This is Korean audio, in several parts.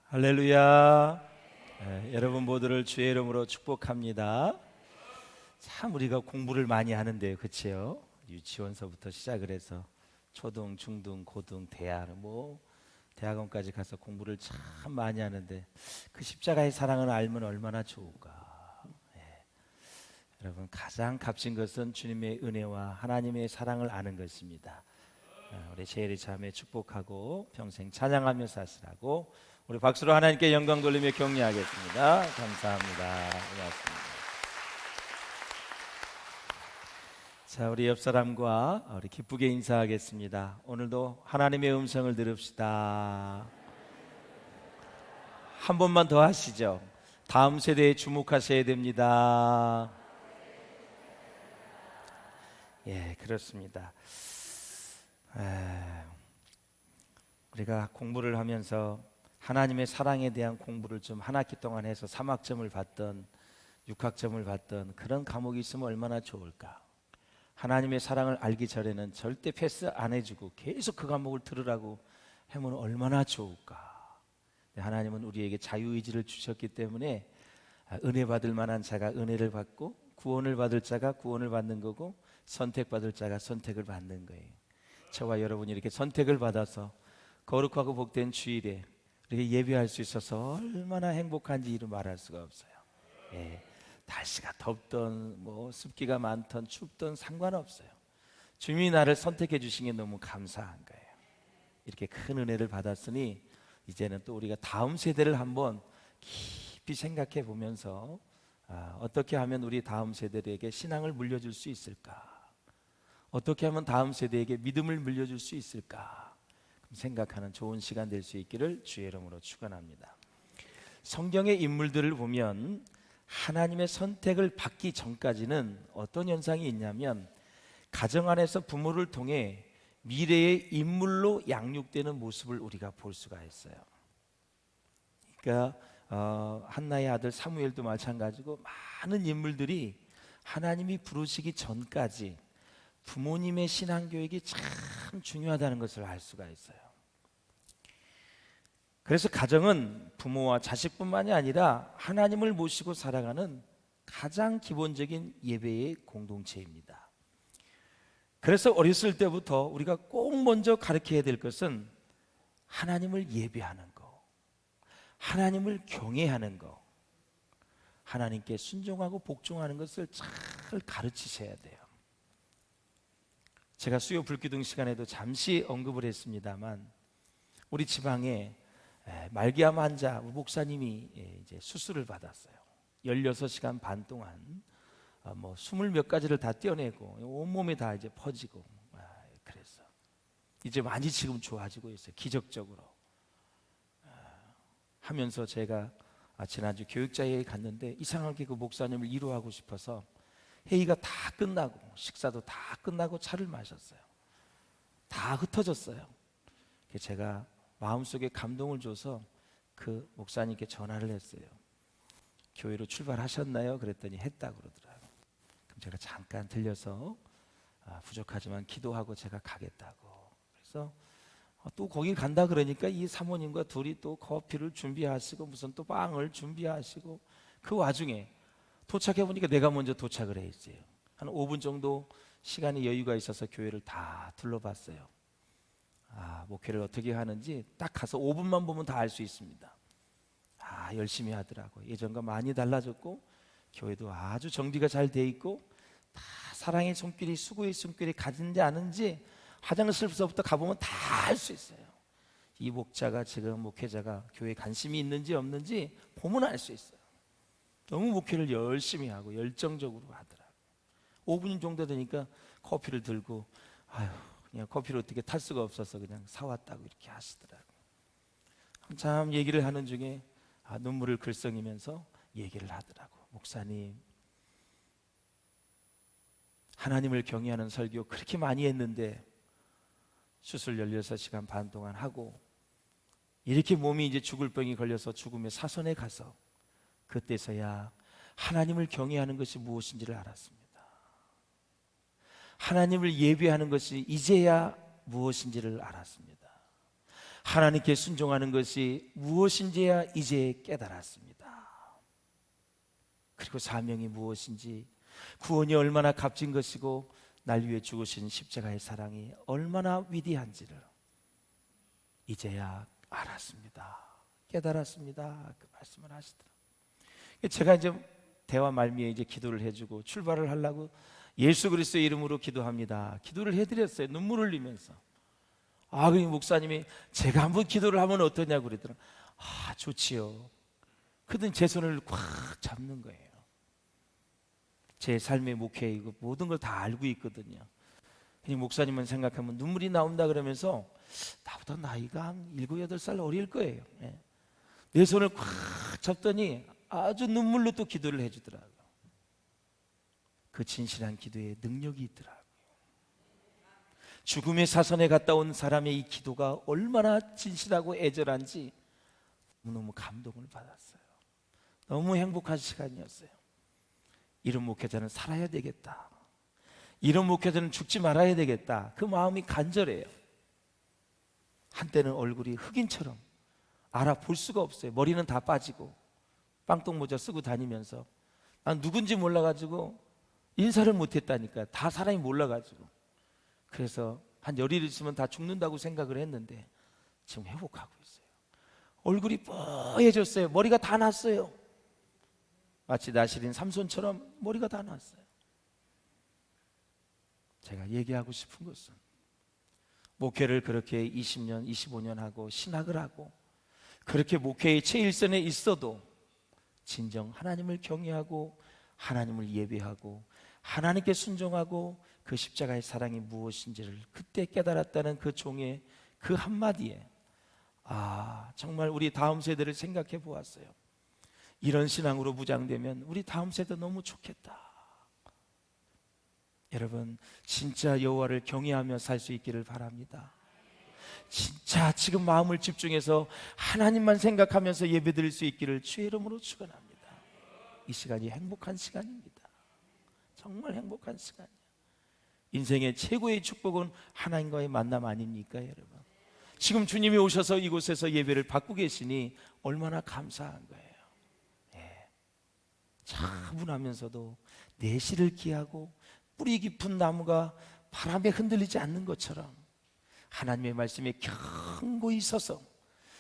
할렐루야. 여러분 모두를 주의 이름으로 축복합니다. 참 우리가 공부를 많이 하는데요, 그렇죠? 유치원서부터 시작을 해서 초등, 중등, 고등, 대학, 대학원까지 가서 공부를 참 많이 하는데 그 십자가의 사랑을 알면 얼마나 좋을까. 여러분 가장 값진 것은 주님의 은혜와 하나님의 사랑을 아는 것입니다. 우리 제일이 자매 축복하고 평생 찬양하며 사시라고 우리 박수로 하나님께 영광 돌리며 격려하겠습니다. 감사합니다. 고맙습니다. 자, 우리 옆 사람과 우리 기쁘게 인사하겠습니다. 오늘도 하나님의 음성을 들읍시다. 한 번만 더 하시죠. 다음 세대에 주목하셔야 됩니다. 예, 그렇습니다. 우리가 공부를 하면서 하나님의 사랑에 대한 공부를 좀 한 학기 동안 해서 3학점을 받던 6학점을 받던 그런 과목이 있으면 얼마나 좋을까. 하나님의 사랑을 알기 전에는 절대 패스 안 해주고 계속 그 과목을 들으라고 하면 얼마나 좋을까. 하나님은 우리에게 자유의지를 주셨기 때문에 은혜 받을 만한 자가 은혜를 받고 구원을 받을 자가 구원을 받는 거고 선택받을 자가 선택을 받는 거예요. 저와 여러분이 이렇게 선택을 받아서 거룩하고 복된 주일에 이렇게 예배할 수 있어서 얼마나 행복한지 이루 말할 수가 없어요. 날씨가 덥던 습기가 많던 춥던 상관없어요. 주님이 나를 선택해 주신 게 너무 감사한 거예요. 이렇게 큰 은혜를 받았으니 이제는 또 우리가 다음 세대를 한번 깊이 생각해 보면서 어떻게 하면 우리 다음 세대에게 신앙을 물려줄 수 있을까? 어떻게 하면 다음 세대에게 믿음을 물려줄 수 있을까? 생각하는 좋은 시간 될 수 있기를 주의 이름으로 축원합니다. 성경의 인물들을 보면 하나님의 선택을 받기 전까지는 어떤 현상이 있냐면 가정 안에서 부모를 통해 미래의 인물로 양육되는 모습을 우리가 볼 수가 있어요. 그러니까 한나의 아들 사무엘도 마찬가지고 많은 인물들이 하나님이 부르시기 전까지 부모님의 신앙교육이 참 중요하다는 것을 알 수가 있어요. 그래서 가정은 부모와 자식뿐만이 아니라 하나님을 모시고 살아가는 가장 기본적인 예배의 공동체입니다. 그래서 어렸을 때부터 우리가 꼭 먼저 가르쳐야 될 것은 하나님을 예배하는 거, 하나님을 경외하는 거, 하나님께 순종하고 복종하는 것을 잘 가르치셔야 돼요. 제가 수요 불기둥 시간에도 잠시 언급을 했습니다만 우리 지방에 말기암 환자 목사님이 이제 수술을 받았어요. 16시간 반 동안 20몇 가지를 다 떼어내고 온몸에 다 이제 퍼지고 그래서 이제 많이 지금 좋아지고 있어요. 기적적으로 하면서 제가 지난주 교육자회에 갔는데 이상하게 그 목사님을 위로하고 싶어서 회의가 다 끝나고 식사도 다 끝나고 차를 마셨어요. 다 흩어졌어요. 제가 마음속에 감동을 줘서 그 목사님께 전화를 했어요. 교회로 출발하셨나요? 그랬더니 했다고 그러더라고요. 그럼 제가 잠깐 들려서 부족하지만 기도하고 제가 가겠다고. 그래서 또 거기 간다 그러니까 이 사모님과 둘이 또 커피를 준비하시고 무슨 또 빵을 준비하시고 그 와중에 도착해 보니까 내가 먼저 도착을 해 있어요. 한 5분 정도 시간이 여유가 있어서 교회를 다 둘러봤어요. 목회를 어떻게 하는지 딱 가서 5분만 보면 다 알 수 있습니다. 열심히 하더라고요. 예전과 많이 달라졌고 교회도 아주 정비가 잘 돼 있고 다 사랑의 손길이 수고의 손길이 가진지 않은지 화장실부터 가보면 다 알 수 있어요. 이 목자가 지금 목회자가 교회에 관심이 있는지 없는지 보면 알 수 있어요. 너무 목회를 열심히 하고 열정적으로 하더라고요. 5분 정도 되니까 커피를 들고 그냥 커피를 어떻게 탈 수가 없어서 그냥 사왔다고 이렇게 하시더라고요. 한참 얘기를 하는 중에 눈물을 글썽이면서 얘기를 하더라고요. 목사님, 하나님을 경외하는 설교 그렇게 많이 했는데 수술 16시간 반 동안 하고 이렇게 몸이 이제 죽을 병이 걸려서 죽음의 사선에 가서 그때서야 하나님을 경외하는 것이 무엇인지를 알았습니다. 하나님을 예배하는 것이 이제야 무엇인지를 알았습니다. 하나님께 순종하는 것이 무엇인지야 이제 깨달았습니다. 그리고 사명이 무엇인지, 구원이 얼마나 값진 것이고 날 위해 죽으신 십자가의 사랑이 얼마나 위대한지를 이제야 알았습니다. 깨달았습니다. 그 말씀을 하시더라고요. 제가 이제 대화 말미에 이제 기도를 해주고 출발을 하려고 예수 그리스도의 이름으로 기도합니다. 기도를 해드렸어요. 눈물 흘리면서. 그 목사님이 제가 한번 기도를 하면 어떠냐고 그러더라고요. 좋지요. 그러더니 제 손을 꽉 잡는 거예요. 제 삶의 목회 이거 모든 걸 다 알고 있거든요. 목사님은 생각하면 눈물이 나온다 그러면서 나보다 나이가 한 7, 8살 어릴 거예요. 내 손을 꽉 잡더니 아주 눈물로 또 기도를 해주더라고요. 그 진실한 기도에 능력이 있더라고요. 죽음의 사선에 갔다 온 사람의 이 기도가 얼마나 진실하고 애절한지 너무 감동을 받았어요. 너무 행복한 시간이었어요. 이런 목회자는 살아야 되겠다. 이런 목회자는 죽지 말아야 되겠다. 그 마음이 간절해요. 한때는 얼굴이 흑인처럼 알아볼 수가 없어요. 머리는 다 빠지고 빵똥모자 쓰고 다니면서 난 누군지 몰라가지고 인사를 못했다니까요. 다 사람이 몰라가지고. 그래서 한 열일 있으면 다 죽는다고 생각을 했는데 지금 회복하고 있어요. 얼굴이 뽀해졌어요. 머리가 다 났어요. 마치 나실인 삼손처럼 머리가 다 났어요. 제가 얘기하고 싶은 것은 목회를 그렇게 20년, 25년 하고 신학을 하고 그렇게 목회의 최일선에 있어도 진정 하나님을 경외하고 하나님을 예배하고 하나님께 순종하고 그 십자가의 사랑이 무엇인지를 그때 깨달았다는 그 종의 그 한마디에 정말 우리 다음 세대를 생각해 보았어요. 이런 신앙으로 무장되면 우리 다음 세대 너무 좋겠다. 여러분, 진짜 여호와를 경외하며 살 수 있기를 바랍니다. 진짜 지금 마음을 집중해서 하나님만 생각하면서 예배드릴 수 있기를 주의 이름으로 축원합니다. 이 시간이 행복한 시간입니다. 정말 행복한 시간이에요. 인생의 최고의 축복은 하나님과의 만남 아닙니까, 여러분? 지금 주님이 오셔서 이곳에서 예배를 받고 계시니 얼마나 감사한 거예요. 차분하면서도 내실을 기하고 뿌리 깊은 나무가 바람에 흔들리지 않는 것처럼 하나님의 말씀에 견고히 서서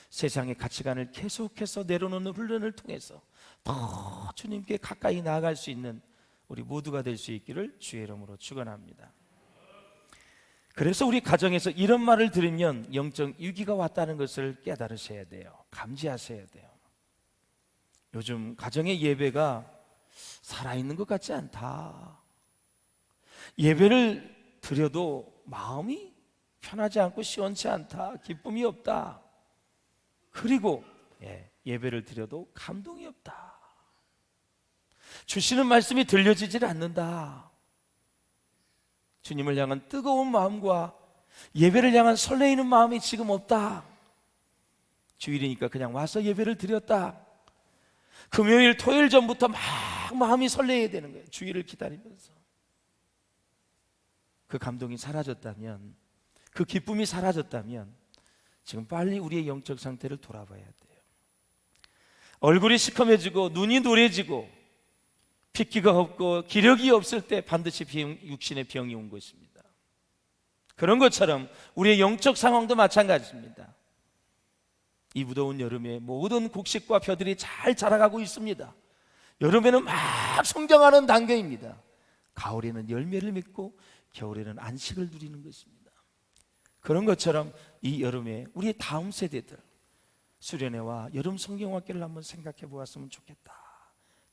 세상의 가치관을 계속해서 내려놓는 훈련을 통해서 더 주님께 가까이 나아갈 수 있는 우리 모두가 될 수 있기를 주의 이름으로 축원합니다. 그래서 우리 가정에서 이런 말을 들으면 영적 위기가 왔다는 것을 깨달으셔야 돼요. 감지하셔야 돼요. 요즘 가정의 예배가 살아있는 것 같지 않다. 예배를 드려도 마음이 편하지 않고 시원치 않다. 기쁨이 없다. 그리고 예배를 드려도 감동이 없다. 주시는 말씀이 들려지질 않는다. 주님을 향한 뜨거운 마음과 예배를 향한 설레이는 마음이 지금 없다. 주일이니까 그냥 와서 예배를 드렸다. 금요일, 토요일 전부터 막 마음이 설레야 되는 거예요. 주일을 기다리면서. 그 감동이 사라졌다면, 그 기쁨이 사라졌다면 지금 빨리 우리의 영적 상태를 돌아봐야 돼요. 얼굴이 시커매지고 눈이 노래지고 핏기가 없고 기력이 없을 때 반드시 육신의 병이 온 것입니다. 그런 것처럼 우리의 영적 상황도 마찬가지입니다. 이 무더운 여름에 모든 곡식과 벼들이 잘 자라가고 있습니다. 여름에는 막 성장하는 단계입니다. 가을에는 열매를 맺고 겨울에는 안식을 누리는 것입니다. 그런 것처럼 이 여름에 우리의 다음 세대들 수련회와 여름 성경학교를 한번 생각해 보았으면 좋겠다.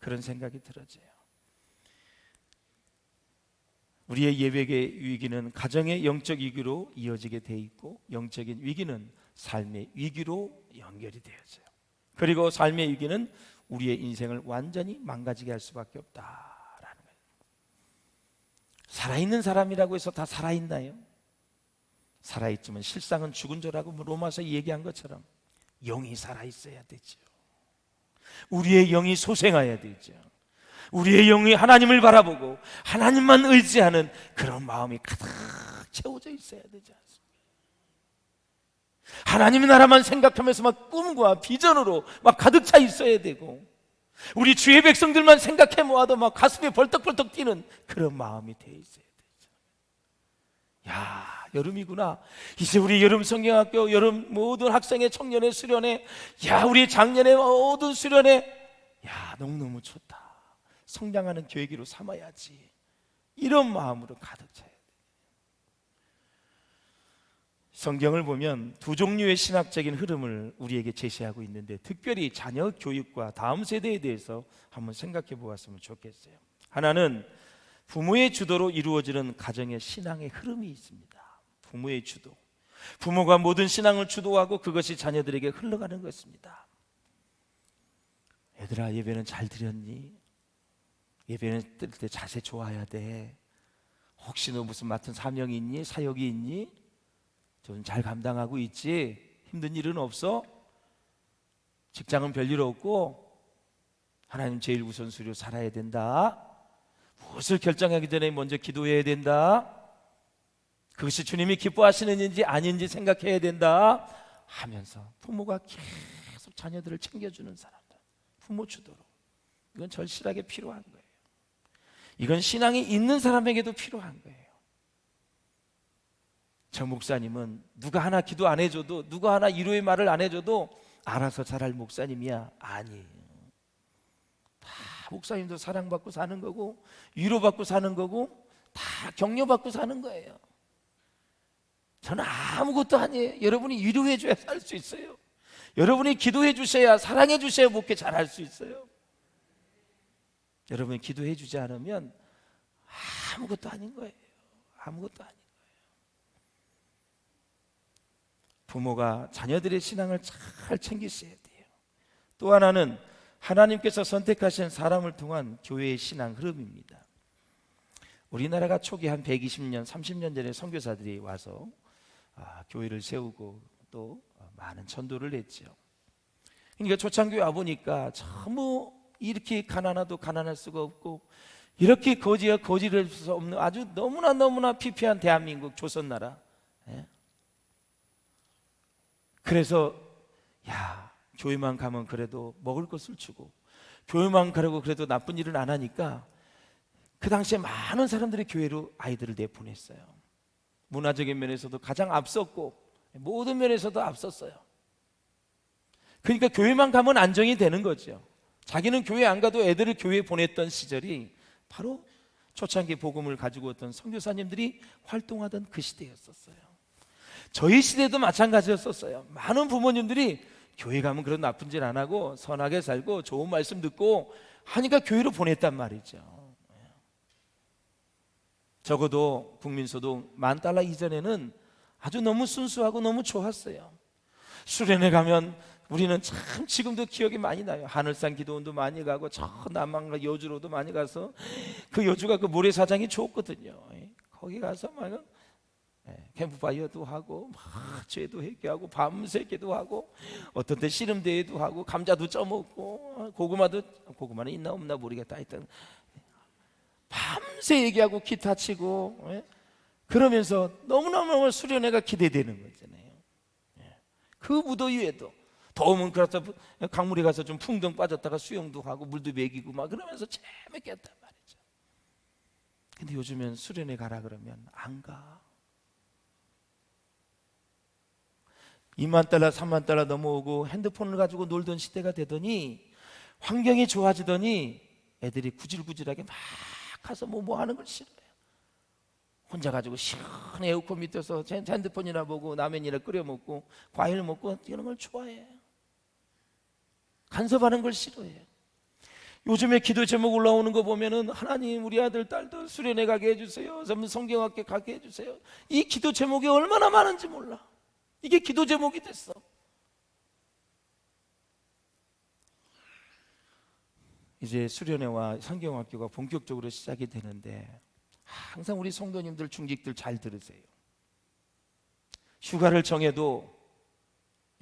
그런 생각이 들어져요. 우리의 예배의 위기는 가정의 영적 위기로 이어지게 돼 있고 영적인 위기는 삶의 위기로 연결이 되어져요. 그리고 삶의 위기는 우리의 인생을 완전히 망가지게 할 수밖에 없다라는 거예요. 살아있는 사람이라고 해서 다 살아있나요? 살아있지만 실상은 죽은 자라고 로마서 얘기한 것처럼 영이 살아있어야 되죠. 우리의 영이 소생해야 되죠. 우리의 영이 하나님을 바라보고 하나님만 의지하는 그런 마음이 가득 채워져 있어야 되지 않습니까? 하나님의 나라만 생각하면서 막 꿈과 비전으로 막 가득 차 있어야 되고, 우리 주의 백성들만 생각해 모아도 막 가슴이 벌떡벌떡 뛰는 그런 마음이 돼 있어야 되죠. 야, 여름이구나. 이제 우리 여름 성경학교 여름 모든 학생의 청년의 수련회, 야, 우리 작년의 모든 수련회, 야, 너무너무 좋다. 성장하는 계기로 삼아야지. 이런 마음으로 가득 차야 돼. 성경을 보면 두 종류의 신학적인 흐름을 우리에게 제시하고 있는데, 특별히 자녀 교육과 다음 세대에 대해서 한번 생각해 보았으면 좋겠어요. 하나는 부모의 주도로 이루어지는 가정의 신앙의 흐름이 있습니다. 부모의 주도. 부모가 모든 신앙을 주도하고 그것이 자녀들에게 흘러가는 것입니다. 얘들아, 예배는 잘 드렸니? 예배는 뜰 때 자세 좋아야 돼. 혹시 너 무슨 맡은 사명이 있니? 사역이 있니? 좀 잘 감당하고 있지? 힘든 일은 없어? 직장은 별일 없고 하나님 제일 우선순위로 살아야 된다. 무엇을 결정하기 전에 먼저 기도해야 된다. 그것이 주님이 기뻐하시는지 아닌지 생각해야 된다 하면서 부모가 계속 자녀들을 챙겨주는 사람들, 부모 주도로. 이건 절실하게 필요한 거예요. 이건 신앙이 있는 사람에게도 필요한 거예요. 저 목사님은 누가 하나 기도 안 해줘도, 누가 하나 위로의 말을 안 해줘도 알아서 잘할 목사님이야. 아니에요. 다 목사님도 사랑받고 사는 거고, 위로받고 사는 거고, 다 격려받고 사는 거예요. 저는 아무것도 아니에요. 여러분이 위로해 줘야 살 수 있어요. 여러분이 기도해 주셔야, 사랑해 주셔야 목회 잘할 수 있어요. 여러분이 기도해 주지 않으면 아무것도 아닌 거예요. 아무것도 아닌 거예요. 부모가 자녀들의 신앙을 잘 챙기셔야 돼요. 또 하나는 하나님께서 선택하신 사람을 통한 교회의 신앙 흐름입니다. 우리나라가 초기 한 120년, 30년 전에 선교사들이 와서 교회를 세우고 또 많은 전도를 했죠. 그러니까 초창교회 와보니까 전부 이렇게 가난하도 가난할 수가 없고, 이렇게 거지를 수 없는 아주 너무나 피폐한 대한민국 조선나라. 그래서 야, 교회만 가면 그래도 먹을 것을 주고, 교회만 가려고 그래도 나쁜 일은 안 하니까 그 당시에 많은 사람들이 교회로 아이들을 내보냈어요. 문화적인 면에서도 가장 앞섰고 모든 면에서도 앞섰어요. 그러니까 교회만 가면 안정이 되는 거죠. 자기는 교회 안 가도 애들을 교회에 보냈던 시절이 바로 초창기 복음을 가지고 왔던 선교사님들이 활동하던 그 시대였었어요. 저희 시대도 마찬가지였었어요. 많은 부모님들이 교회 가면 그런 나쁜 짓 안 하고 선하게 살고 좋은 말씀 듣고 하니까 교회로 보냈단 말이죠. 적어도 국민소득 $10,000 이전에는 아주 너무 순수하고 너무 좋았어요. 수련회 가면 우리는 참 지금도 기억이 많이 나요. 하늘산 기도원도 많이 가고 저 남한과 여주로도 많이 가서, 그 여주가 그 모래사장이 좋거든요. 거기 가서 막 캠프파이어도 하고 막 죄도 회개하고 밤새 기도하고, 어떤 때 씨름대회도 하고 감자도 쪄먹고 고구마는 있나 없나 모르겠다. 하여튼 밤새 얘기하고 기타 치고, 그러면서 너무너무 수련회가 기대되는 거잖아요. 그 무더위에도 더우면 그래서 강물에 가서 좀 풍덩 빠졌다가 수영도 하고 물도 먹이고 막 그러면서 재밌게 했단 말이죠. 근데 요즘엔 수련회 가라 그러면 안 가. $20,000, $30,000 넘어오고 핸드폰을 가지고 놀던 시대가 되더니, 환경이 좋아지더니 애들이 구질구질하게 막 가서 뭐 하는 걸 싫어해요. 혼자 가지고 시원한 에어컨 밑에서 핸드폰이나 보고 라면이나 끓여 먹고 과일 먹고 이런 걸 좋아해요. 간섭하는 걸 싫어해요. 요즘에 기도 제목 올라오는 거 보면은 하나님 우리 아들 딸들 수련회 가게 해주세요, 성경학교 가게 해주세요. 이 기도 제목이 얼마나 많은지 몰라. 이게 기도 제목이 됐어. 이제 수련회와 성경학교가 본격적으로 시작이 되는데, 항상 우리 성도님들 중직들 잘 들으세요. 휴가를 정해도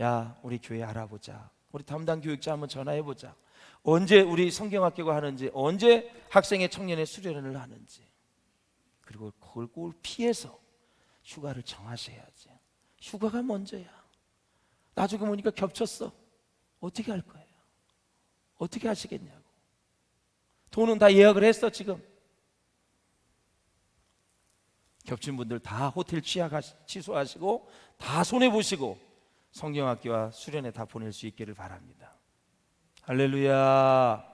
야, 우리 교회 알아보자, 우리 담당 교육자 한번 전화해보자, 언제 우리 성경학교가 하는지, 언제 학생의 청년의 수련회를 하는지, 그리고 그걸 꼭 피해서 휴가를 정하셔야지. 휴가가 먼저야. 나중에 보니까 겹쳤어. 어떻게 할 거예요? 어떻게 하시겠냐고. 돈은 다 예약을 했어. 지금 겹친 분들 다 호텔 취소하시고 다 손해보시고 성경학교와 수련회 다 보낼 수 있기를 바랍니다. 할렐루야.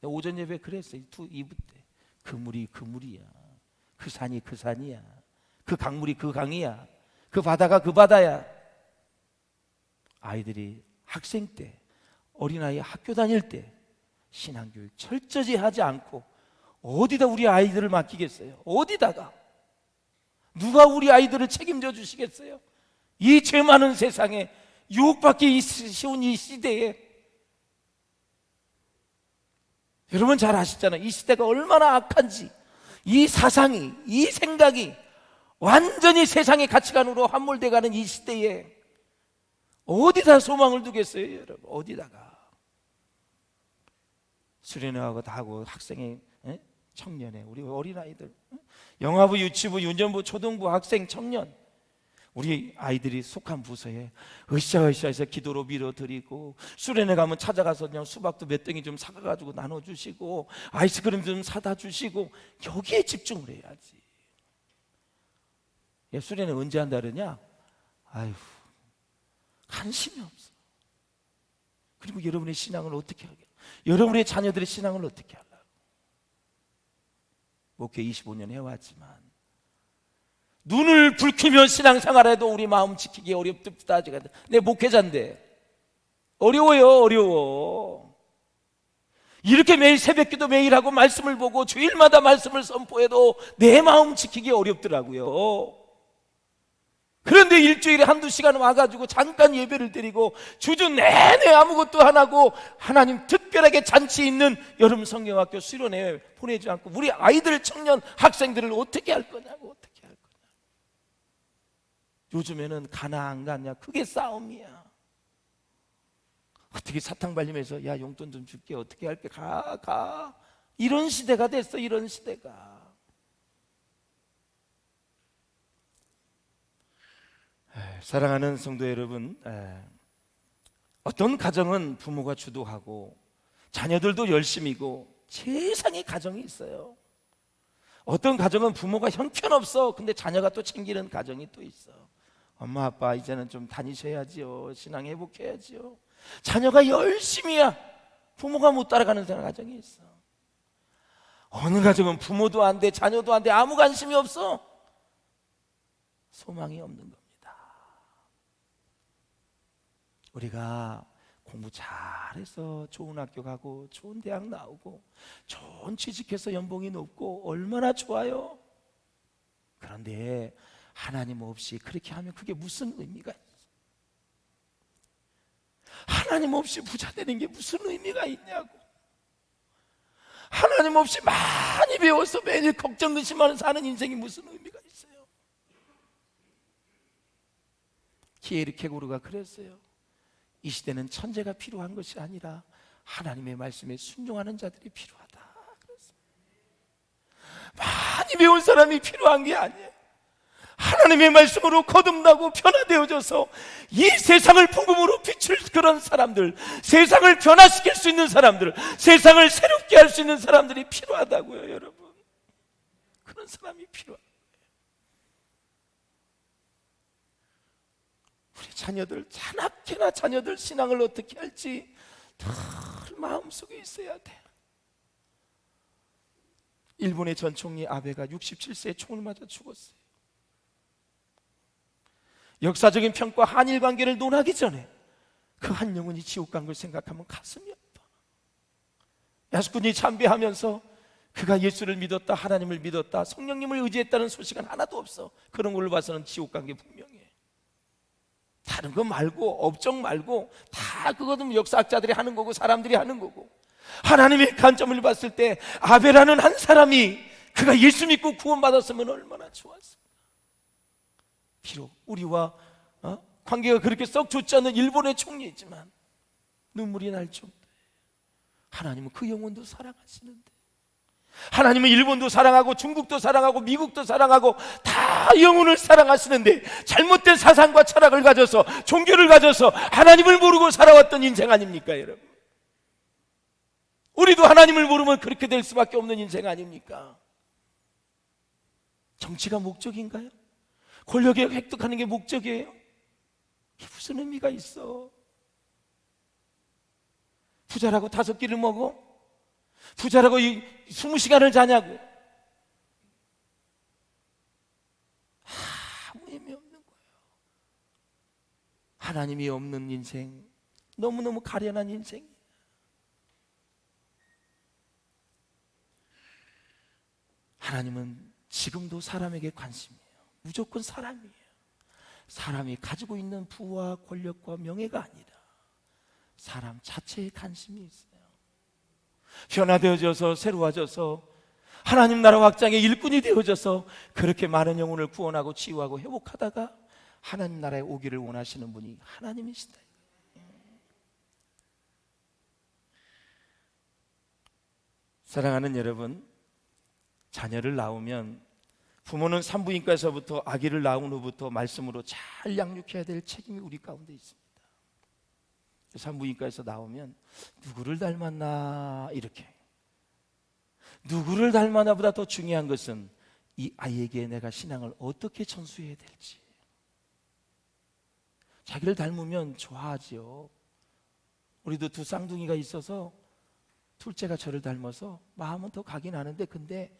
오전 예배 그랬어요. 2부 때 그 물이 그 물이야, 그 산이 그 산이야, 그 강물이 그 강이야, 그 바다가 그 바다야. 아이들이 학생 때, 어린아이 학교 다닐 때 신앙교육 철저히 하지 않고 어디다 우리 아이들을 맡기겠어요? 어디다가? 누가 우리 아이들을 책임져 주시겠어요? 이 죄 많은 세상에, 유혹받기 쉬운 이 시대에. 여러분 잘 아시잖아요. 이 시대가 얼마나 악한지. 이 사상이, 이 생각이 완전히 세상의 가치관으로 함몰돼 가는 이 시대에 어디다 소망을 두겠어요, 여러분? 어디다가? 수련회하고 다 하고 학생의, 청년의 우리 어린아이들, 영화부, 유치부, 유년부, 초등부, 학생, 청년, 우리 아이들이 속한 부서에 으쌰으쌰해서 기도로 밀어드리고, 수련회 가면 찾아가서 그냥 수박도 몇 덩이 좀 사가지고 나눠주시고, 아이스크림 좀 사다 주시고, 여기에 집중을 해야지. 수련회 언제 한다 그러냐? 아휴, 관심이 없어. 그리고 여러분의 신앙을 어떻게 하게? 여러분의 자녀들의 신앙을 어떻게 하려고? 목회 25년 해왔지만 눈을 붉히며 신앙생활해도 우리 마음 지키기 어렵다. 내 목회자인데 어려워요. 어려워. 이렇게 매일 새벽기도 매일 하고 말씀을 보고 주일마다 말씀을 선포해도 내 마음 지키기 어렵더라고요. 그런데 일주일에 한두 시간 와가지고 잠깐 예배를 드리고 주주 내내 아무것도 안 하고 하나님 특별하게 잔치 있는 여름 성경학교 수련회 보내지 않고 우리 아이들, 청년, 학생들을 어떻게 할 거냐고. 어떻게 할 거냐. 요즘에는 가나 안 가냐, 그게 싸움이야. 어떻게 사탕 발림해서 야 용돈 좀 줄게, 어떻게 할게, 가. 이런 시대가 됐어. 이런 시대가. 사랑하는 성도 여러분, 어떤 가정은 부모가 주도하고 자녀들도 열심이고 세상에 가정이 있어요. 어떤 가정은 부모가 형편없어. 근데 자녀가 또 챙기는 가정이 또 있어. 엄마 아빠 이제는 좀 다니셔야지요, 신앙 회복해야지요. 자녀가 열심이야. 부모가 못 따라가는 가정이 있어. 어느 가정은 부모도 안 돼, 자녀도 안 돼, 아무 관심이 없어. 소망이 없는 겁니다. 우리가 공부 잘해서 좋은 학교 가고 좋은 대학 나오고 좋은 취직해서 연봉이 높고 얼마나 좋아요. 그런데 하나님 없이 그렇게 하면 그게 무슨 의미가 있어? 하나님 없이 부자 되는 게 무슨 의미가 있냐고. 하나님 없이 많이 배워서 매일 걱정 근심하는 사는 인생이 무슨 의미가 있어요? 키에르 케고르가 그랬어요. 이 시대는 천재가 필요한 것이 아니라 하나님의 말씀에 순종하는 자들이 필요하다. 그래서 많이 배운 사람이 필요한 게 아니에요. 하나님의 말씀으로 거듭나고 변화되어져서 이 세상을 복음으로 비출 그런 사람들, 세상을 변화시킬 수 있는 사람들, 세상을 새롭게 할 수 있는 사람들이 필요하다고요. 여러분, 그런 사람이 필요합니다. 우리 자녀들, 자나깨나 자녀들 신앙을 어떻게 할지 늘 마음속에 있어야 돼. 일본의 전 총리 아베가 67세에 총을 맞아 죽었어요. 역사적인 평가 한일 관계를 논하기 전에 그 한 영혼이 지옥 간 걸 생각하면 가슴이 아파. 야스쿠니 참배하면서 그가 예수를 믿었다, 하나님을 믿었다, 성령님을 의지했다는 소식은 하나도 없어. 그런 걸로 봐서는 지옥 간 게 분명해. 다른 거 말고, 업적 말고 다 그거는 역사학자들이 하는 거고 사람들이 하는 거고, 하나님의 관점을 봤을 때 아벨라는 한 사람이 그가 예수 믿고 구원받았으면 얼마나 좋았을까. 비록 우리와 관계가 그렇게 썩 좋지 않은 일본의 총리이지만 눈물이 날 정도에 하나님은 그 영혼도 사랑하시는데 하나님은 일본도 사랑하고 중국도 사랑하고 미국도 사랑하고 다 영혼을 사랑하시는데 잘못된 사상과 철학을 가져서 종교를 가져서 하나님을 모르고 살아왔던 인생 아닙니까 여러분? 우리도 하나님을 모르면 그렇게 될 수밖에 없는 인생 아닙니까? 정치가 목적인가요? 권력을 획득하는 게 목적이에요? 이게 무슨 의미가 있어? 부자라고 5끼를 먹어? 부자라고 20시간을 자냐고? 아무 의미 없는 거예요. 하나님이 없는 인생, 너무너무 가련한 인생. 하나님은 지금도 사람에게 관심이에요. 무조건 사람이에요. 사람이 가지고 있는 부와 권력과 명예가 아니라 사람 자체에 관심이 있어요. 변화되어져서 새로워져서 하나님 나라 확장의 일꾼이 되어져서 그렇게 많은 영혼을 구원하고 치유하고 회복하다가 하나님 나라에 오기를 원하시는 분이 하나님이시다. 사랑하는 여러분, 자녀를 낳으면 부모는 산부인과에서부터 아기를 낳은 후부터 말씀으로 잘 양육해야 될 책임이 우리 가운데 있습니다. 산부인과에서 나오면 누구를 닮았나, 이렇게 누구를 닮았나 보다 더 중요한 것은 이 아이에게 내가 신앙을 어떻게 전수해야 될지. 자기를 닮으면 좋아하지요. 우리도 2 쌍둥이가 있어서 둘째가 저를 닮아서 마음은 더 가긴 하는데 근데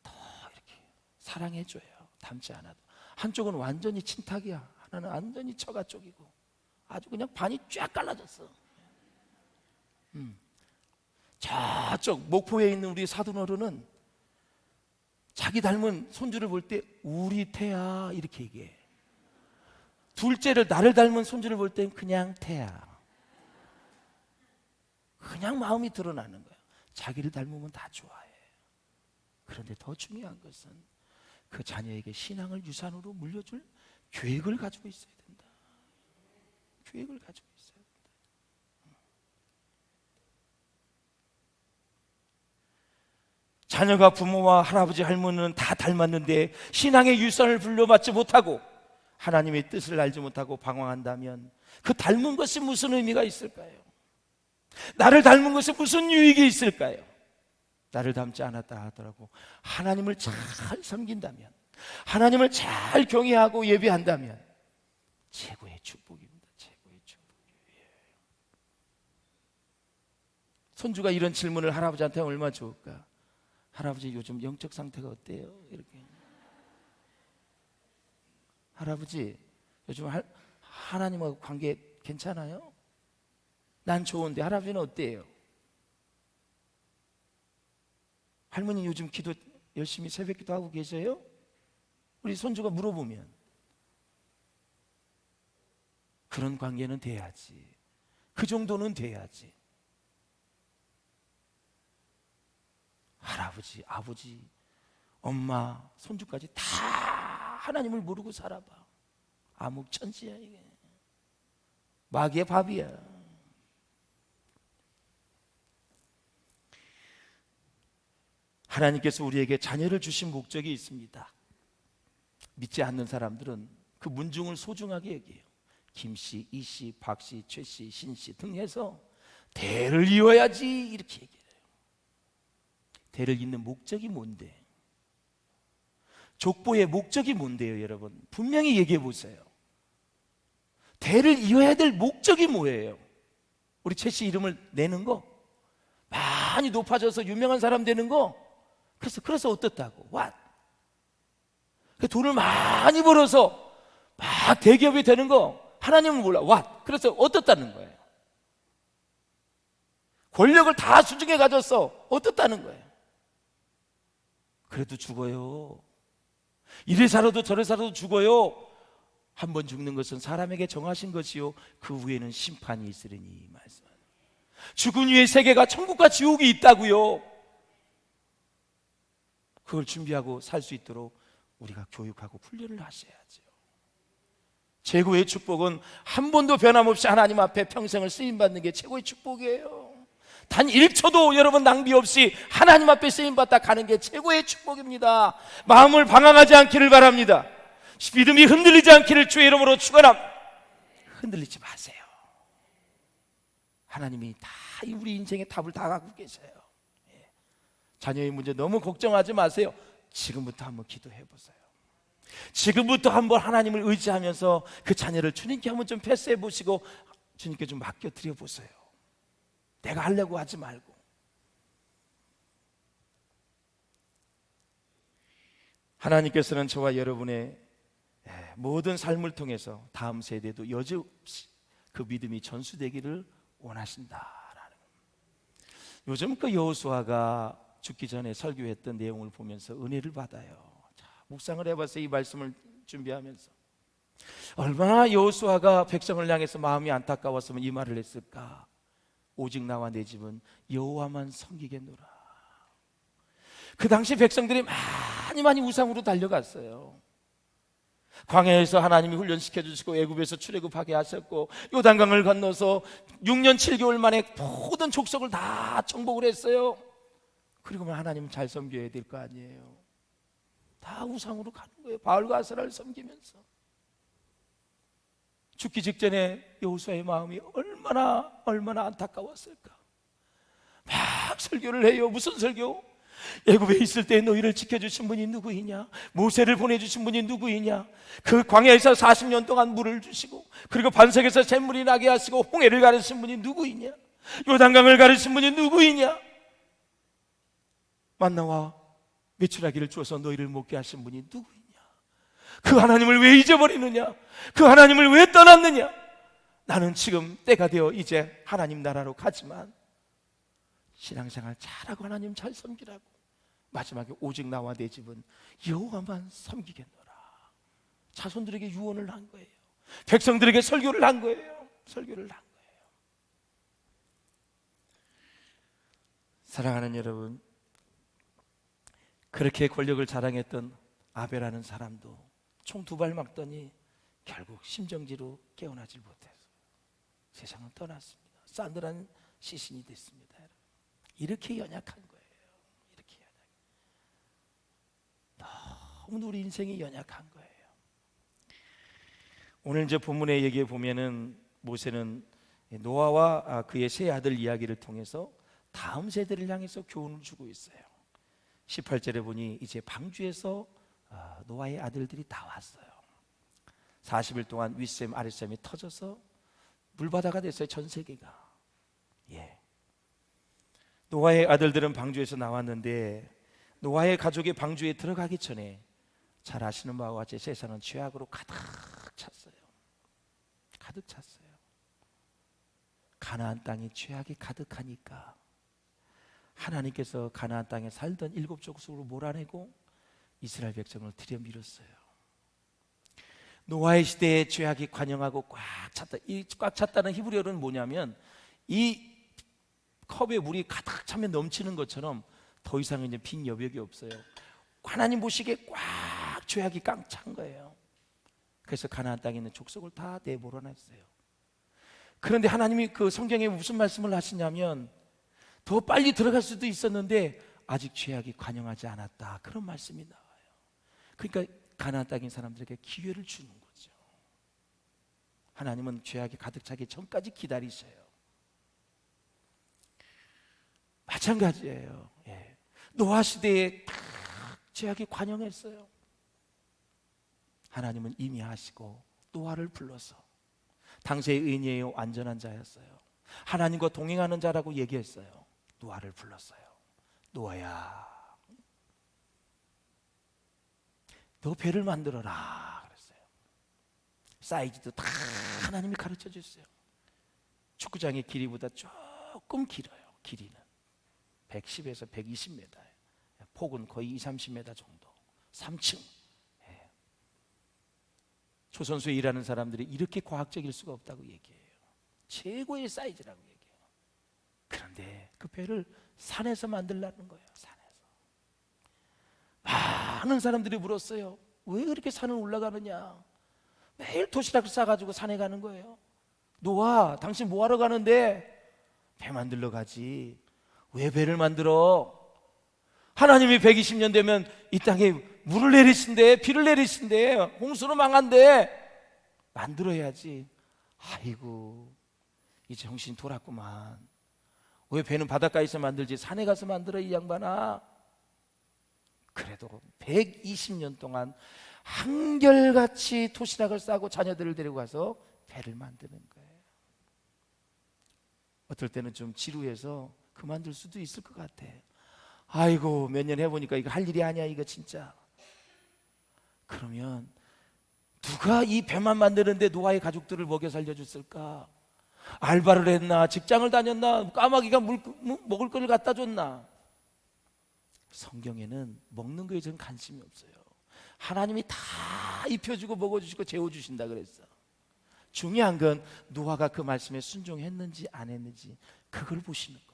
더 이렇게 사랑해줘요. 닮지 않아도. 한쪽은 완전히 친탁이야. 하나는 완전히 처가 쪽이고 아주 그냥 반이 쫙 갈라졌어. 저쪽 목포에 있는 우리 사돈어른은 자기 닮은 손주를 볼 때 우리 태야 이렇게 얘기해. 둘째를 나를 닮은 손주를 볼 땐 그냥 태야. 그냥 마음이 드러나는 거야. 자기를 닮으면 다 좋아해. 그런데 더 중요한 것은 그 자녀에게 신앙을 유산으로 물려줄 계획을 가지고 있어야 된다. 계획을 가지고 있어야 된다. 자녀가 부모와 할아버지 할머니는 다 닮았는데 신앙의 유산을 불려받지 못하고 하나님의 뜻을 알지 못하고 방황한다면 그 닮은 것이 무슨 의미가 있을까요? 나를 닮은 것이 무슨 유익이 있을까요? 나를 닮지 않았다 하더라고 하나님을 잘 섬긴다면, 하나님을 잘 경외하고 예배한다면 최고의 축복입니다. 최고의 축복이에요. 손주가 이런 질문을 할아버지한테 하면 얼마나 좋을까? 할아버지 요즘 영적 상태가 어때요? 이렇게. 할아버지 요즘 하나님하고 관계 괜찮아요? 난 좋은데 할아버지는 어때요? 할머니 요즘 기도 열심히 새벽기도 하고 계세요? 우리 손주가 물어보면 그런 관계는 돼야지. 그 정도는 돼야지. 할아버지, 아버지, 엄마, 손주까지 다 하나님을 모르고 살아봐. 암흑천지야 이게. 마귀의 밥이야. 하나님께서 우리에게 자녀를 주신 목적이 있습니다. 믿지 않는 사람들은 그 문중을 소중하게 여겨요. 김씨, 이씨, 박씨, 최씨, 신씨 등 해서 대를 이어야지 이렇게 얘기해요. 대를 잇는 목적이 뭔데? 족보의 목적이 뭔데요, 여러분? 분명히 얘기해 보세요. 대를 이어야 될 목적이 뭐예요? 우리 최씨 이름을 내는 거? 많이 높아져서 유명한 사람 되는 거? 그래서 어떻다고? What? 돈을 많이 벌어서 막 대기업이 되는 거 하나님은 몰라. What? 그래서 어떻다는 거예요? 권력을 다 수중에 가졌어. 어떻다는 거예요? 그래도 죽어요. 이래 살아도 저래 살아도 죽어요. 한 번 죽는 것은 사람에게 정하신 것이요 그 후에는 심판이 있으리니 말씀. 죽은 후의 세계가 천국과 지옥이 있다고요. 그걸 준비하고 살 수 있도록 우리가 교육하고 훈련을 하셔야죠. 최고의 축복은 한 번도 변함없이 하나님 앞에 평생을 쓰임받는 게 최고의 축복이에요. 단 1초도 여러분 낭비 없이 하나님 앞에 쓰임받다 가는 게 최고의 축복입니다. 마음을 방황하지 않기를 바랍니다. 믿음이 흔들리지 않기를 주의 이름으로 축원합니다. 흔들리지 마세요. 하나님이 다 우리 인생의 답을 다 갖고 계세요. 자녀의 문제 너무 걱정하지 마세요. 지금부터 한번 기도해 보세요. 지금부터 한번 하나님을 의지하면서 그 자녀를 주님께 한번 좀 패스해 보시고 주님께 좀 맡겨 드려 보세요. 내가 하려고 하지 말고. 하나님께서는 저와 여러분의 모든 삶을 통해서 다음 세대도 여지없이 그 믿음이 전수되기를 원하신다라는. 요즘 그 여호수아가 죽기 전에 설교했던 내용을 보면서 은혜를 받아요. 자, 묵상을 해봤어요. 이 말씀을 준비하면서 얼마나 여호수아가 백성을 향해서 마음이 안타까웠으면 이 말을 했을까. 오직 나와 내 집은 여호와만 섬기겠노라. 그 당시 백성들이 많이 우상으로 달려갔어요. 광야에서 하나님이 훈련시켜 주시고 애굽에서 출애굽하게 하셨고 요단강을 건너서 6년 7개월 만에 모든 족속을 다 정복을 했어요. 그리고 하나님 잘 섬겨야 될 거 아니에요. 다 우상으로 가는 거예요. 바알과 아세라를 섬기면서. 죽기 직전에 여호수아의 마음이 얼마나 안타까웠을까. 막 설교를 해요. 무슨 설교? 애굽에 있을 때 너희를 지켜주신 분이 누구이냐? 모세를 보내주신 분이 누구이냐? 그 광야에서 40년 동안 물을 주시고 그리고 반석에서 샘물이 나게 하시고 홍해를 가르신 분이 누구이냐? 요단강을 가르신 분이 누구이냐? 만나와 메추라기를 주어서 너희를 먹게 하신 분이 누구이냐? 그 하나님을 왜 잊어버리느냐? 그 하나님을 왜 떠났느냐? 나는 지금 때가 되어 이제 하나님 나라로 가지만 신앙생활 잘하고 하나님 잘 섬기라고 마지막에 오직 나와 내 집은 여호와만 섬기겠노라. 자손들에게 유언을 한 거예요. 백성들에게 설교를 한 거예요. 설교를 한 거예요. 사랑하는 여러분, 그렇게 권력을 자랑했던 아벨하는 사람도 총 2발 맞더니 결국 심정지로 깨어나질 못해서 세상을 떠났습니다. 싸늘한 시신이 됐습니다. 이렇게 연약한 거예요. 이렇게 너무 우리 인생이 연약한 거예요. 오늘 이제 본문의 얘기에 보면은 모세는 노아와 그의 세 아들 이야기를 통해서 다음 세대를 향해서 교훈을 주고 있어요. 18절에 보니 이제 방주에서 노아의 아들들이 다 왔어요. 40일 동안 윗샘 아랫샘이 터져서 물바다가 됐어요. 전 세계가. 노아의 아들들은 방주에서 나왔는데 노아의 가족이 방주에 들어가기 전에 잘 아시는 바와 같이 세상은 죄악으로 가득 찼어요. 가득 찼어요. 가나안 땅이 죄악이 가득하니까 하나님께서 가나안 땅에 살던 7족속으로 몰아내고 이스라엘 백성을 들여밀었어요. 노아의 시대에 죄악이 관영하고 꽉 찼다. 이 꽉 찼다는 히브리어는 뭐냐면 이 컵에 물이 가득 차면 넘치는 것처럼 더 이상 이제 빈 여백이 없어요. 하나님 보시기에 꽉 죄악이 꽉 찬 거예요. 그래서 가나안 땅에 있는 족속을 다 내몰아냈어요. 그런데 하나님이 그 성경에 무슨 말씀을 하시냐면 더 빨리 들어갈 수도 있었는데 아직 죄악이 관영하지 않았다. 그런 말씀이 나와요. 그러니까 가나안 땅인 사람들에게 기회를 주는 거죠. 하나님은 죄악이 가득 차기 전까지 기다리셔요. 마찬가지예요. 노아 시대에 다 죄악이 관영했어요. 하나님은 이미 하시고 노아를 불러서 당시의 의인이에요. 안전한 자였어요. 하나님과 동행하는 자라고 얘기했어요. 노아를 불렀어요. 노아야, 너 배를 만들어라 그랬어요. 사이즈도 다 하나님이 가르쳐 주셨어요. 축구장의 길이보다 조금 길어요. 길이는 110에서 120m, 폭은 거의 20-30m 정도, 3층. 조선소에 일하는 사람들이 이렇게 과학적일 수가 없다고 얘기해요. 최고의 사이즈라고 얘기해요. 그런데 그 배를 산에서 만들라는 거예요. 산에서. 많은 사람들이 물었어요. 왜 그렇게 산을 올라가느냐? 매일 도시락을 싸가지고 산에 가는 거예요. 노아, 당신 뭐하러 가는데? 배 만들러 가지. 왜 배를 만들어? 하나님이 120년 되면 이 땅에 물을 내리신대, 비를 내리신대, 홍수로 망한대. 만들어야지. 아이고, 이제 정신 돌았구만. 왜 배는 바닷가에서 만들지 산에 가서 만들어, 이 양반아. 그래도 120년 동안 한결같이 도시락을 싸고 자녀들을 데리고 가서 배를 만드는 거예요. 어떨 때는 좀 지루해서 그만둘 수도 있을 것 같아. 아이고, 몇 년 해보니까 이거 할 일이 아니야, 이거 진짜. 그러면 누가 이 배만 만드는데 노아의 가족들을 먹여 살려줬을까? 알바를 했나? 직장을 다녔나? 까마귀가 먹을 걸 갖다 줬나? 성경에는 먹는 거에 전 관심이 없어요. 하나님이 다 입혀주고 먹어주시고 재워주신다 그랬어. 중요한 건 노아가 그 말씀에 순종했는지 안 했는지, 그걸 보시는 거예요.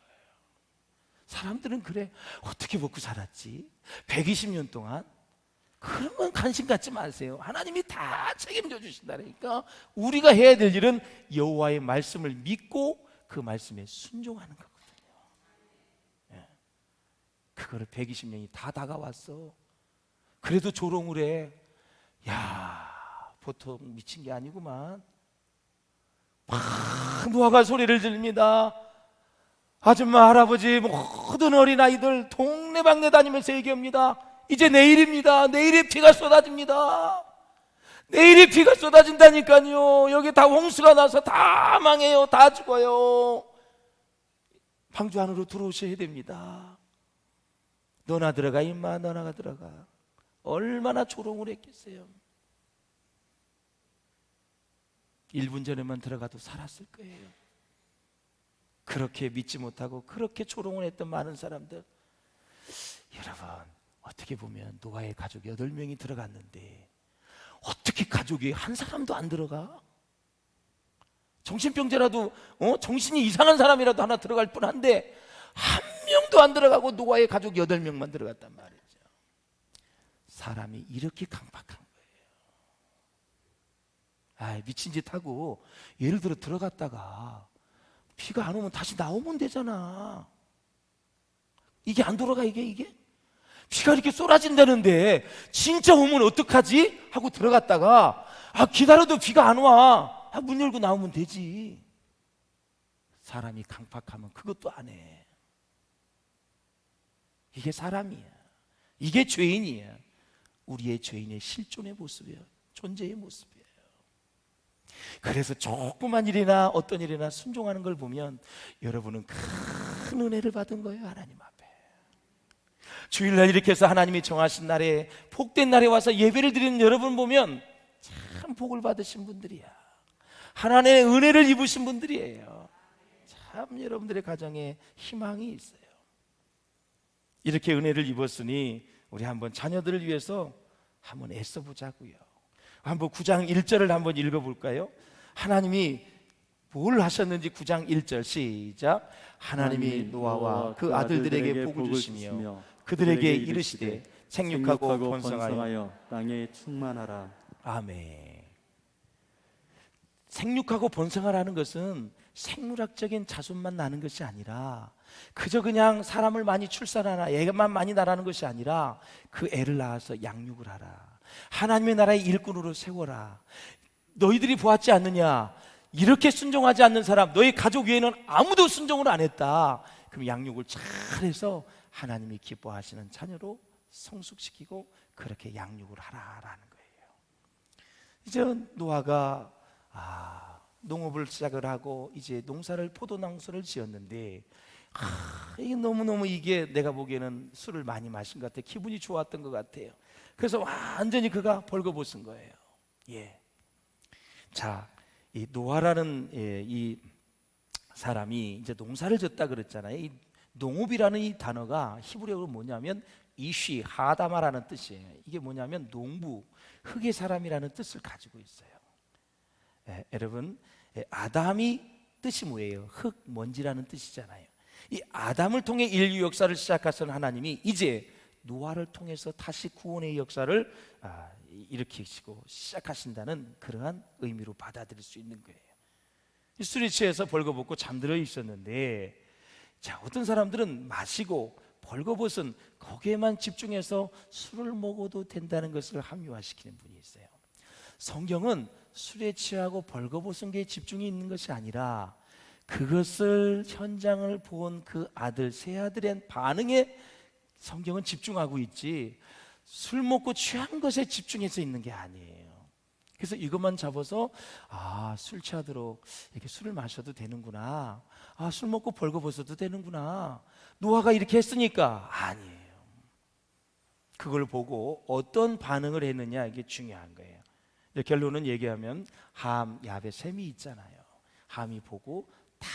사람들은 그래, 어떻게 먹고 살았지? 120년 동안? 그런 건 관심 갖지 마세요. 하나님이 다 책임져 주신다니까. 우리가 해야 될 일은 여호와의 말씀을 믿고 그 말씀에 순종하는 거거든요. 예. 그거를 120년이 다 다가왔어. 그래도 조롱을 해. 야, 보통 미친 게 아니구만. 막 노아가 소리를 지릅니다. 아줌마, 할아버지, 모든 어린아이들 동네방네 다니면서 얘기합니다. 이제 내일입니다. 내일이 비가 쏟아집니다. 내일이 비가 쏟아진다니까요. 여기 다 홍수가 나서 다 망해요. 다 죽어요. 방주 안으로 들어오셔야 됩니다. 너나 들어가, 임마, 너나 들어가. 얼마나 조롱을 했겠어요. 1분 전에만 들어가도 살았을 거예요. 그렇게 믿지 못하고 그렇게 조롱을 했던 많은 사람들. 여러분, 어떻게 보면 노아의 가족 8명이 들어갔는데 어떻게 가족이 한 사람도 안 들어가? 정신병자라도 정신이 이상한 사람이라도 하나 들어갈 뻔한데 한 명도 안 들어가고 노아의 가족 8명만 들어갔단 말이죠. 사람이 이렇게 강박한 거예요. 미친 짓 하고 예를 들어 들어갔다가 비가 안 오면 다시 나오면 되잖아. 이게 안 돌아가, 이게? 비가 이렇게 쏟아진다는데 진짜 오면 어떡하지? 하고 들어갔다가 기다려도 비가 안 와. 문 열고 나오면 되지. 사람이 강팍하면 그것도 안 해. 이게 사람이야. 이게 죄인이야. 우리의 죄인의 실존의 모습이에요. 존재의 모습이에요. 그래서 조그만 일이나 어떤 일이나 순종하는 걸 보면 여러분은 큰 은혜를 받은 거예요. 하나님 앞에. 주일날 이렇게 해서 하나님이 정하신 날에, 복된 날에 와서 예배를 드리는 여러분 보면 참 복을 받으신 분들이야. 하나님의 은혜를 입으신 분들이에요. 참 여러분들의 가정에 희망이 있어요. 이렇게 은혜를 입었으니 우리 한번 자녀들을 위해서 한번 애써보자고요. 한번 9장 1절을 한번 읽어볼까요? 하나님이 뭘 하셨는지 9장 1절 시작. 하나님이 노아와 그 아들들에게 복을 주시며 그들에게 이르시되 생육하고 번성하여 땅에 충만하라. 아멘. 생육하고 번성하라는 것은 생물학적인 자손만 나는 것이 아니라 그저 그냥 사람을 많이 출산하나 애만 많이 낳으라는 것이 아니라 그 애를 낳아서 양육을 하라. 하나님의 나라의 일꾼으로 세워라. 너희들이 보았지 않느냐? 이렇게 순종하지 않는 사람, 너희 가족 외에는 아무도 순종을 안 했다. 그럼 양육을 잘해서 하나님이 기뻐하시는 자녀로 성숙시키고 그렇게 양육을 하라라는 거예요. 이제 노아가 농업을 시작을 하고 이제 농사를, 포도농사를 지었는데 이게 너무너무, 이게 내가 보기에는 술을 많이 마신 것 같아요. 기분이 좋았던 것 같아요. 그래서 완전히 그가 벌거벗은 거예요. 예. 자, 이 노아라는 이 사람이 이제 농사를 졌다 그랬잖아요. 이 농업이라는 이 단어가 히브리어로 뭐냐면 이쉬 하다마라는 뜻이에요. 이게 뭐냐면 농부, 흙의 사람이라는 뜻을 가지고 있어요. 여러분, 아담이 뜻이 뭐예요? 흙, 먼지라는 뜻이잖아요. 이 아담을 통해 인류 역사를 시작하신 하나님이 이제 노아를 통해서 다시 구원의 역사를 일으키시고 시작하신다는 그러한 의미로 받아들일 수 있는 거예요. 술에 취해서 벌거벗고 잠들어 있었는데, 자, 어떤 사람들은 마시고 벌거벗은 거기에만 집중해서 술을 먹어도 된다는 것을 함유화시키는 분이 있어요. 성경은 술에 취하고 벌거벗은 게 집중이 있는 것이 아니라 그것을 현장을 본 그 아들, 세 아들의 반응에 성경은 집중하고 있지, 술 먹고 취한 것에 집중해서 있는 게 아니에요. 그래서 이것만 잡아서 술 취하도록 이렇게 술을 마셔도 되는구나, 술 먹고 벌거벗어도 되는구나, 노아가 이렇게 했으니까, 아니에요. 그걸 보고 어떤 반응을 했느냐, 이게 중요한 거예요. 결론은 얘기하면 함, 야벳, 셈이 있잖아요. 함이 보고 다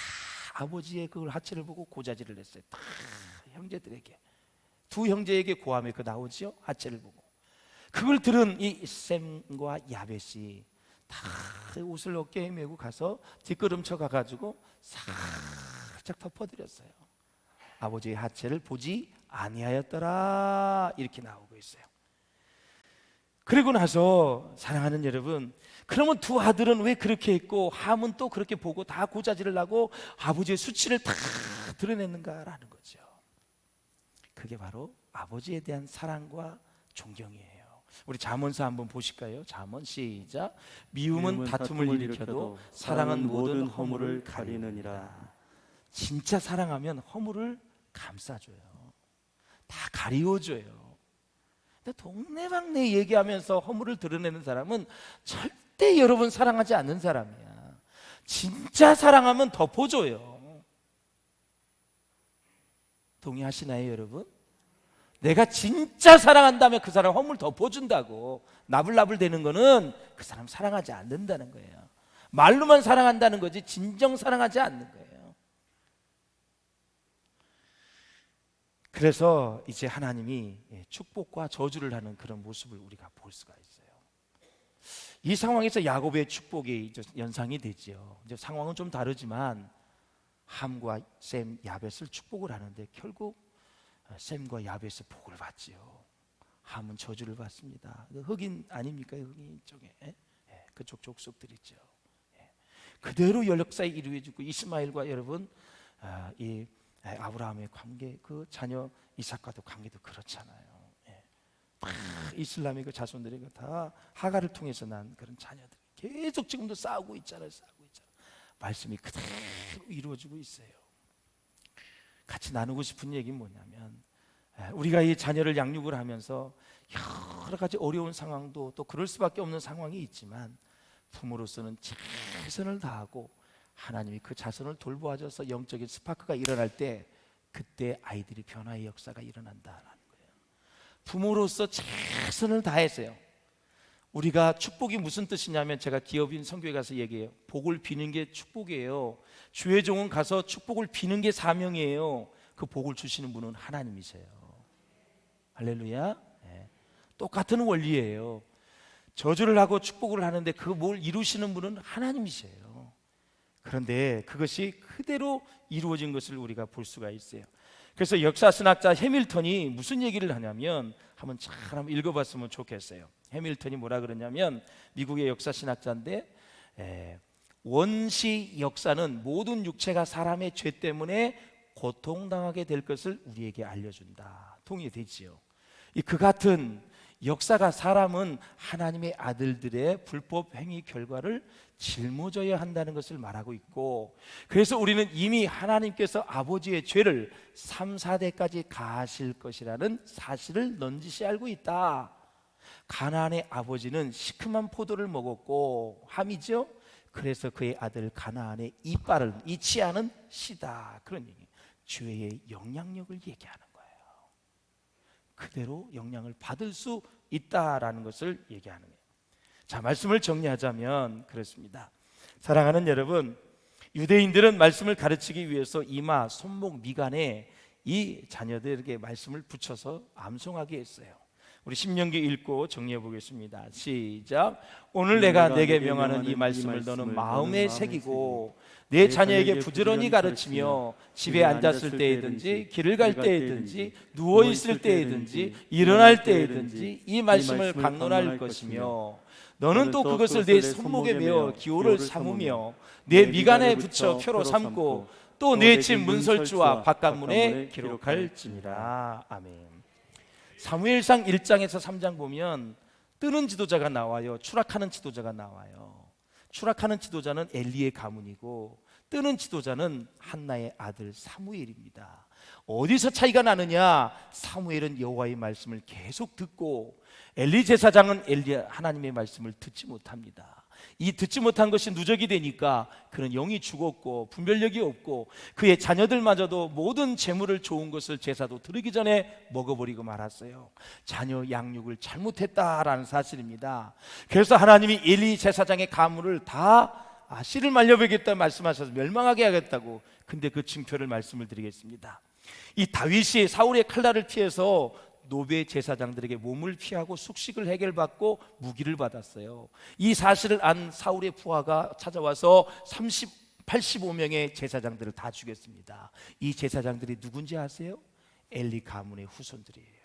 아버지의 그 하체를 보고 고자질을 했어요. 다 형제들에게, 두 형제에게 고함이 그 나오지요, 하체를 보고. 그걸 들은 이 셈과 야벳이 다 옷을 어깨에 메고 가서 뒷걸음쳐 가가지고 살짝 덮어드렸어요. 아버지의 하체를 보지 아니하였더라, 이렇게 나오고 있어요. 그리고 나서 사랑하는 여러분, 그러면 두 아들은 왜 그렇게 했고 함은 또 그렇게 보고 다 고자질을 하고 아버지의 수치를 다 드러냈는가라는 거죠. 그게 바로 아버지에 대한 사랑과 존경이에요. 우리 잠언서 한번 보실까요? 잠언 시작. 미움은 다툼을 일으켜도 사랑은 모든 허물을 가리느니라. 진짜 사랑하면 허물을 감싸줘요. 다 가리워줘요. 근데 동네방네 얘기하면서 허물을 드러내는 사람은 절대 여러분 사랑하지 않는 사람이야. 진짜 사랑하면 덮어줘요. 동의하시나요, 여러분? 내가 진짜 사랑한다면 그 사람 허물 덮어준다고. 나불나불 되는 거는 그 사람 사랑하지 않는다는 거예요. 말로만 사랑한다는 거지 진정 사랑하지 않는 거예요. 그래서 이제 하나님이 축복과 저주를 하는 그런 모습을 우리가 볼 수가 있어요. 이 상황에서 야곱의 축복이 연상이 되죠. 이제 상황은 좀 다르지만 함과 셈, 야벳을 축복을 하는데 결국 셈과 야벳의 복을 받지요. 함은 저주를 받습니다. 흑인 아닙니까? 흑인 쪽에 그쪽 족속들이죠. 그대로 역사에 이루어지고 이스마엘과 여러분 이 아브라함의 관계, 그 자녀 이삭과도 관계도 그렇잖아요. 이슬람의 그 자손들이 다 하가를 통해서 난 그런 자녀들 계속 지금도 싸우고 있잖아요. 말씀이 그대로 이루어지고 있어요. 같이 나누고 싶은 얘기는 뭐냐면, 우리가 이 자녀를 양육을 하면서 여러 가지 어려운 상황도 또 그럴 수밖에 없는 상황이 있지만 부모로서는 최선을 다하고 하나님이 그 자손을 돌보아줘서 영적인 스파크가 일어날 때 그때 아이들이 변화의 역사가 일어난다라는 거예요. 부모로서 최선을 다했어요. 우리가 축복이 무슨 뜻이냐면, 제가 기업인 선교회 가서 얘기해요. 복을 비는 게 축복이에요. 주의 종은 가서 축복을 비는 게 사명이에요. 그 복을 주시는 분은 하나님이세요. 할렐루야. 똑같은 원리예요. 저주를 하고 축복을 하는데 그 뭘 이루시는 분은 하나님이세요. 그런데 그것이 그대로 이루어진 것을 우리가 볼 수가 있어요. 그래서 역사신학자 해밀턴이 무슨 얘기를 하냐면, 한번 읽어봤으면 좋겠어요. 해밀턴이 뭐라 그러냐면, 미국의 역사신학자인데 원시 역사는 모든 육체가 사람의 죄 때문에 고통당하게 될 것을 우리에게 알려준다. 동의되지요. 그 같은 역사가 사람은 하나님의 아들들의 불법 행위 결과를 짊어져야 한다는 것을 말하고 있고, 그래서 우리는 이미 하나님께서 아버지의 죄를 3, 4대까지 가하실 것이라는 사실을 넌지시 알고 있다. 가나안의 아버지는 시큼한 포도를 먹었고, 함이죠. 그래서 그의 아들 가나안의 이빨을 이치하는 시다. 그런 얘기. 죄의 영향력을 얘기하는 거예요. 그대로 영향을 받을 수 있다라는 것을 얘기하는 거예요. 자, 말씀을 정리하자면 그렇습니다. 사랑하는 여러분, 유대인들은 말씀을 가르치기 위해서 이마, 손목, 미간에 이 자녀들에게 말씀을 붙여서 암송하게 했어요. 우리 신명기 읽고 정리해 보겠습니다. 시작. 오늘 내가 내게 명하는 이 말씀을 너는 마음에 새기고 내 자녀에게 부지런히 가르치며 집에 앉았을 때이든지 길을 갈 때이든지 누워 있을 때이든지 일어날 때이든지 이 말씀을 강론할 것이며 너는 또 그것을 내 손목에 메어 기호를 삼으며 내 미간에 붙여 표로 삼고 또 내 집 문설주와 바깥문에 기록할지니라. 아멘. 사무엘상 1장에서 3장 보면 뜨는 지도자가 나와요. 추락하는 지도자가 나와요. 추락하는 지도자는 엘리의 가문이고 뜨는 지도자는 한나의 아들 사무엘입니다. 어디서 차이가 나느냐? 사무엘은 여호와의 말씀을 계속 듣고 엘리 제사장은 하나님의 말씀을 듣지 못합니다. 이 듣지 못한 것이 누적이 되니까 그는 영이 죽었고 분별력이 없고 그의 자녀들마저도 모든 재물을 좋은 것을 제사도 드리기 전에 먹어버리고 말았어요. 자녀 양육을 잘못했다라는 사실입니다. 그래서 하나님이 엘리 제사장의 가문을 다 씨를 말려버리겠다 말씀하셔서 멸망하게 하겠다고. 근데 그 징표를 말씀을 드리겠습니다. 이 다윗이 사울의 칼날을 피해서 노베 제사장들에게 몸을 피하고 숙식을 해결받고 무기를 받았어요. 이 사실을 안 사울의 부하가 찾아와서 85명의 제사장들을 다 죽였습니다. 이 제사장들이 누군지 아세요? 엘리 가문의 후손들이에요.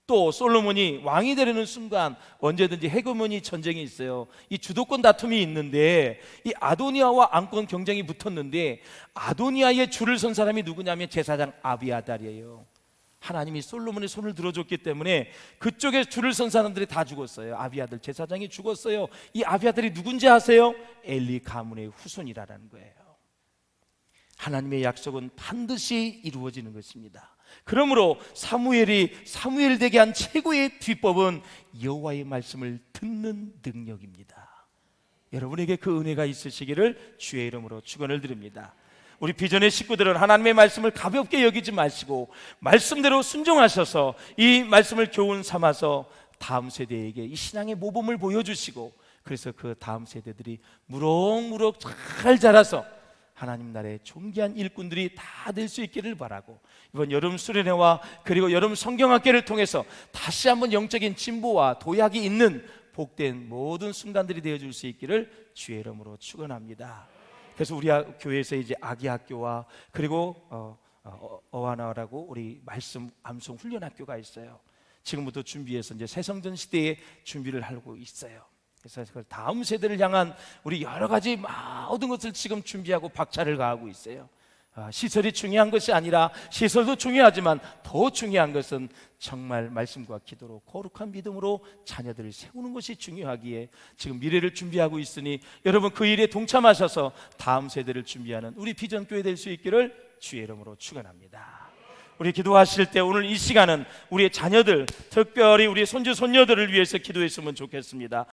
또 솔로몬이 왕이 되려는 순간 언제든지 헤게모니 전쟁이 있어요. 이 주도권 다툼이 있는데 이 아도니아와 왕권 경쟁이 붙었는데 아도니아의 줄을 선 사람이 누구냐면 제사장 아비아달이에요. 하나님이 솔로몬의 손을 들어줬기 때문에 그쪽에 줄을 선 사람들이 다 죽었어요. 아비아들 제사장이 죽었어요. 이 아비아들이 누군지 아세요? 엘리 가문의 후손이라는 거예요. 하나님의 약속은 반드시 이루어지는 것입니다. 그러므로 사무엘이 사무엘 되게 한 최고의 비법은 여호와의 말씀을 듣는 능력입니다. 여러분에게 그 은혜가 있으시기를 주의 이름으로 축원을 드립니다. 우리 비전의 식구들은 하나님의 말씀을 가볍게 여기지 마시고 말씀대로 순종하셔서 이 말씀을 교훈 삼아서 다음 세대에게 이 신앙의 모범을 보여주시고 그래서 그 다음 세대들이 무럭무럭 잘 자라서 하나님 나라의 존귀한 일꾼들이 다 될 수 있기를 바라고 이번 여름 수련회와 그리고 여름 성경학교를 통해서 다시 한번 영적인 진보와 도약이 있는 복된 모든 순간들이 되어줄 수 있기를 주의 이름으로 축원합니다. 그래서 우리 교회에서 이제 아기 학교와 그리고 어하나라고 우리 말씀 암송 훈련 학교가 있어요. 지금부터 준비해서 이제 새성전 시대에 준비를 하고 있어요. 그래서 다음 세대를 향한 우리 여러 가지 모든 것을 지금 준비하고 박차를 가하고 있어요. 시설이 중요한 것이 아니라 시설도 중요하지만 더 중요한 것은 정말 말씀과 기도로 거룩한 믿음으로 자녀들을 세우는 것이 중요하기에 지금 미래를 준비하고 있으니 여러분 그 일에 동참하셔서 다음 세대를 준비하는 우리 비전교회 될 수 있기를 주의 이름으로 축원합니다. 우리 기도하실 때 오늘 이 시간은 우리의 자녀들 특별히 우리 손주 손녀들을 위해서 기도했으면 좋겠습니다.